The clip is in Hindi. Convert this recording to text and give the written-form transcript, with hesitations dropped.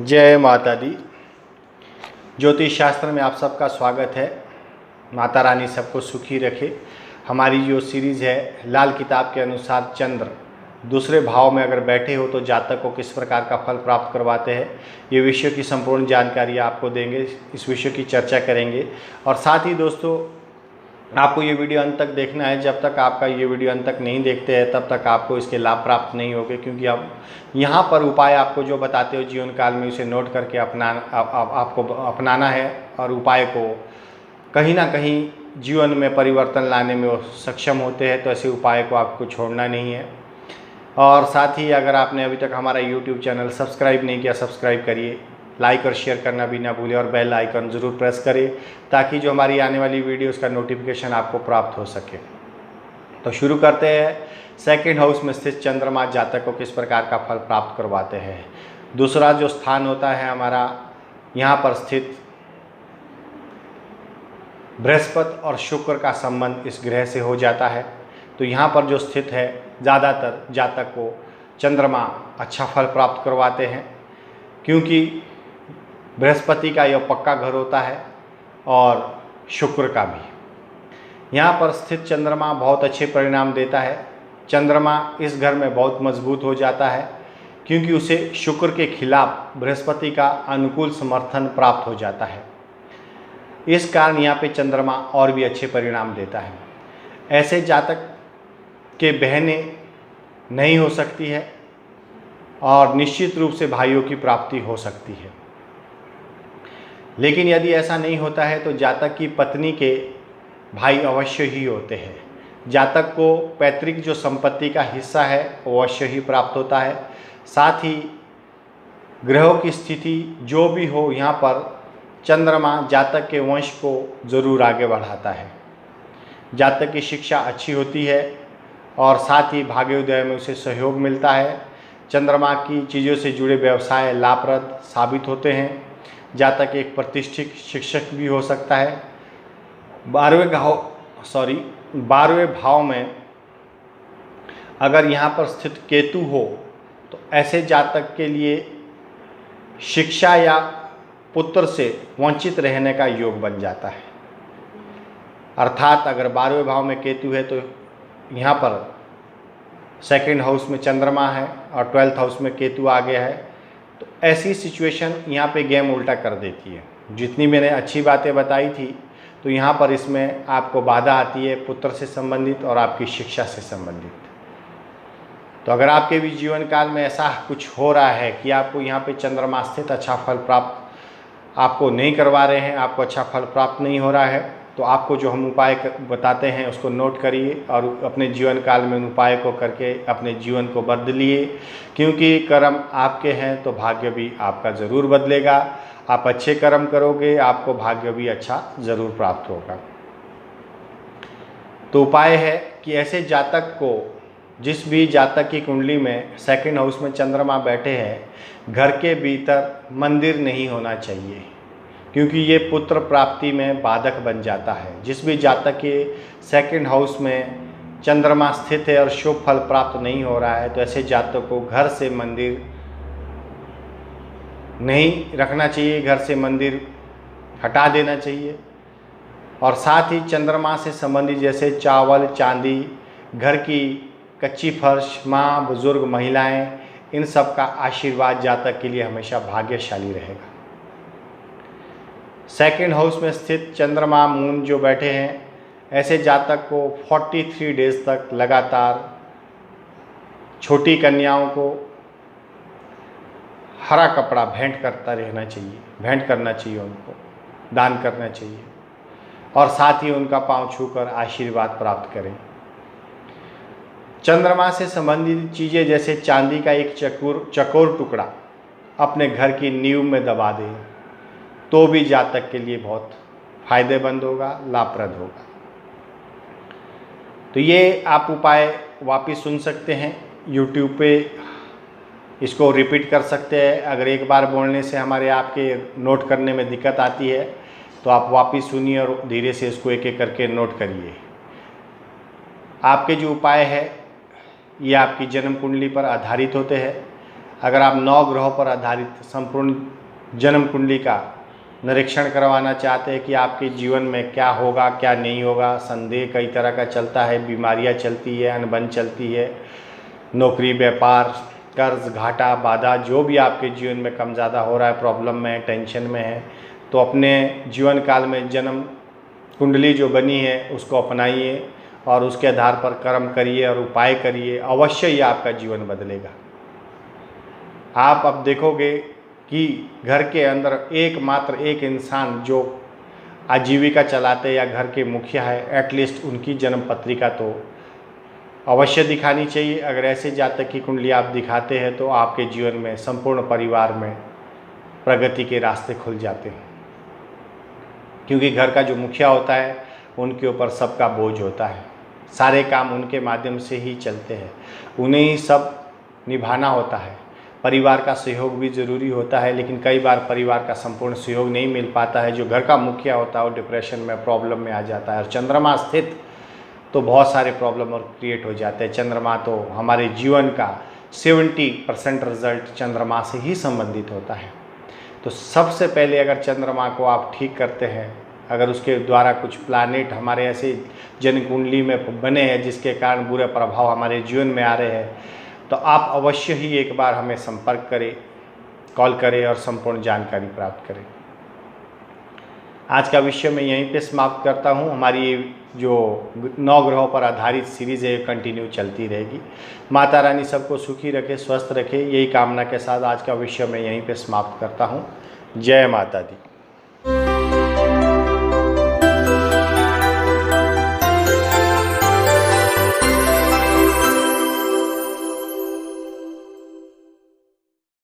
जय माता दी। ज्योतिष शास्त्र में आप सबका स्वागत है। माता रानी सबको सुखी रखे। हमारी जो सीरीज़ है लाल किताब के अनुसार चंद्र दूसरे भाव में अगर बैठे हो तो जातक को किस प्रकार का फल प्राप्त करवाते हैं, ये विषय की संपूर्ण जानकारी आपको देंगे। इस विषय की चर्चा करेंगे और साथ ही दोस्तों आपको ये वीडियो अंत तक देखना है। जब तक आपका ये वीडियो अंत तक नहीं देखते हैं तब तक आपको इसके लाभ प्राप्त नहीं होंगे, क्योंकि अब यहाँ पर उपाय आपको जो बताते हो जीवन काल में उसे नोट करके आपको अपनाना है और उपाय को कहीं ना कहीं जीवन में परिवर्तन लाने में वो सक्षम होते हैं। तो ऐसे उपाय को आपको छोड़ना नहीं है। और साथ ही अगर आपने अभी तक हमारा YouTube चैनल सब्सक्राइब नहीं किया, सब्सक्राइब करिए, लाइक और शेयर करना भी ना भूलें और बेल आइकन ज़रूर प्रेस करें ताकि जो हमारी आने वाली वीडियोस का नोटिफिकेशन आपको प्राप्त हो सके। तो शुरू करते हैं। सेकंड हाउस में स्थित चंद्रमा जातक को किस प्रकार का फल प्राप्त करवाते हैं। दूसरा जो स्थान होता है हमारा, यहाँ पर स्थित बृहस्पति और शुक्र का संबंध इस ग्रह से हो जाता है। तो यहाँ पर जो स्थित है ज़्यादातर जातक को चंद्रमा अच्छा फल प्राप्त करवाते हैं, क्योंकि बृहस्पति का यह पक्का घर होता है और शुक्र का भी। यहाँ पर स्थित चंद्रमा बहुत अच्छे परिणाम देता है। चंद्रमा इस घर में बहुत मजबूत हो जाता है क्योंकि उसे शुक्र के खिलाफ बृहस्पति का अनुकूल समर्थन प्राप्त हो जाता है। इस कारण यहाँ पे चंद्रमा और भी अच्छे परिणाम देता है। ऐसे जातक के बहनें नहीं हो सकती है और निश्चित रूप से भाइयों की प्राप्ति हो सकती है। लेकिन यदि ऐसा नहीं होता है तो जातक की पत्नी के भाई अवश्य ही होते हैं। जातक को पैतृक जो संपत्ति का हिस्सा है वो अवश्य ही प्राप्त होता है। साथ ही ग्रहों की स्थिति जो भी हो, यहाँ पर चंद्रमा जातक के वंश को ज़रूर आगे बढ़ाता है। जातक की शिक्षा अच्छी होती है और साथ ही भाग्योदय में उसे सहयोग मिलता है। चंद्रमा की चीज़ों से जुड़े व्यवसाय लाभप्रद साबित होते हैं। जातक एक प्रतिष्ठित शिक्षक भी हो सकता है। 12वें भाव में अगर यहाँ पर स्थित केतु हो तो ऐसे जातक के लिए शिक्षा या पुत्र से वंचित रहने का योग बन जाता है। अर्थात अगर 12वें भाव में केतु है तो यहाँ पर सेकंड हाउस में चंद्रमा है और 12th हाउस में केतु आ गया है, तो ऐसी सिचुएशन यहाँ पे गेम उल्टा कर देती है। जितनी मैंने अच्छी बातें बताई थी तो यहाँ पर इसमें आपको बाधा आती है पुत्र से संबंधित और आपकी शिक्षा से संबंधित। तो अगर आपके भी जीवन काल में ऐसा कुछ हो रहा है कि आपको यहाँ पे चंद्रमा स्थित अच्छा फल प्राप्त आपको नहीं करवा रहे हैं, आपको अच्छा फल प्राप्त नहीं हो रहा है, तो आपको जो हम उपाय बताते हैं उसको नोट करिए और अपने जीवन काल में उन उपाय को करके अपने जीवन को बदलिए, क्योंकि कर्म आपके हैं तो भाग्य भी आपका ज़रूर बदलेगा। आप अच्छे कर्म करोगे, आपको भाग्य भी अच्छा ज़रूर प्राप्त होगा। तो उपाय है कि ऐसे जातक को, जिस भी जातक की कुंडली में सेकंड हाउस में चंद्रमा बैठे हैं, घर के भीतर मंदिर नहीं होना चाहिए, क्योंकि ये पुत्र प्राप्ति में बाधक बन जाता है। जिस भी जातक के सेकंड हाउस में चंद्रमा स्थित है और शुभ फल प्राप्त नहीं हो रहा है तो ऐसे जातक को घर से मंदिर नहीं रखना चाहिए, घर से मंदिर हटा देना चाहिए। और साथ ही चंद्रमा से संबंधित जैसे चावल, चांदी, घर की कच्ची फर्श, माँ, बुजुर्ग, महिलाएं, इन सब का आशीर्वाद जातक के लिए हमेशा भाग्यशाली रहेगा। सेकंड हाउस में स्थित चंद्रमा, मून जो बैठे हैं, ऐसे जातक को 43 डेज तक लगातार छोटी कन्याओं को हरा कपड़ा भेंट करता रहना चाहिए, भेंट करना चाहिए, उनको दान करना चाहिए और साथ ही उनका पांव छूकर आशीर्वाद प्राप्त करें। चंद्रमा से संबंधित चीज़ें जैसे चांदी का एक चकोर टुकड़ा अपने घर की नींव में दबा दें तो भी जातक के लिए बहुत फायदेमंद होगा, लाभप्रद होगा। तो ये आप उपाय वापस सुन सकते हैं YouTube पे, इसको रिपीट कर सकते हैं। अगर एक बार बोलने से हमारे आपके नोट करने में दिक्कत आती है तो आप वापस सुनिए और धीरे से इसको एक एक करके नोट करिए। आपके जो उपाय है ये आपकी जन्म कुंडली पर आधारित होते हैं। अगर आप 9 ग्रहों पर आधारित संपूर्ण जन्म कुंडली का निरीक्षण करवाना चाहते हैं कि आपके जीवन में क्या होगा क्या नहीं होगा, संदेह कई तरह का चलता है, बीमारियां चलती है, अनबन चलती है, नौकरी, व्यापार, कर्ज, घाटा, बाधा, जो भी आपके जीवन में कम ज़्यादा हो रहा है, प्रॉब्लम में है, टेंशन में है, तो अपने जीवन काल में जन्म कुंडली जो बनी है उसको अपनाइए और उसके आधार पर कर्म करिए और उपाय करिए। अवश्य ही आपका जीवन बदलेगा। आप अब देखोगे कि घर के अंदर एकमात्र एक इंसान जो आजीविका चलाते या घर के मुखिया है, एटलीस्ट उनकी जन्म पत्रिका तो अवश्य दिखानी चाहिए। अगर ऐसे जातक की कुंडली आप दिखाते हैं तो आपके जीवन में संपूर्ण परिवार में प्रगति के रास्ते खुल जाते हैं, क्योंकि घर का जो मुखिया होता है उनके ऊपर सबका बोझ होता है, सारे काम उनके माध्यम से ही चलते हैं, उन्हें ही सब निभाना होता है। परिवार का सहयोग भी ज़रूरी होता है, लेकिन कई बार परिवार का संपूर्ण सहयोग नहीं मिल पाता है। जो घर का मुखिया होता है वो डिप्रेशन में, प्रॉब्लम में आ जाता है, और चंद्रमा स्थित तो बहुत सारे प्रॉब्लम और क्रिएट हो जाते हैं। चंद्रमा तो हमारे जीवन का 70% रिजल्ट चंद्रमा से ही संबंधित होता है। तो सबसे पहले अगर चंद्रमा को आप ठीक करते हैं, अगर उसके द्वारा कुछ प्लैनेट हमारे ऐसे जन्म कुंडली में बने हैं जिसके कारण बुरे प्रभाव हमारे जीवन में आ रहे हैं, तो आप अवश्य ही एक बार हमें संपर्क करें, कॉल करें और संपूर्ण जानकारी प्राप्त करें। आज का विषय मैं यहीं पे समाप्त करता हूँ। हमारी ये जो 9 ग्रहों पर आधारित सीरीज़ है कंटिन्यू चलती रहेगी। माता रानी सबको सुखी रखे, स्वस्थ रखे, यही कामना के साथ आज का विषय मैं यहीं पे समाप्त करता हूँ। जय माता दी।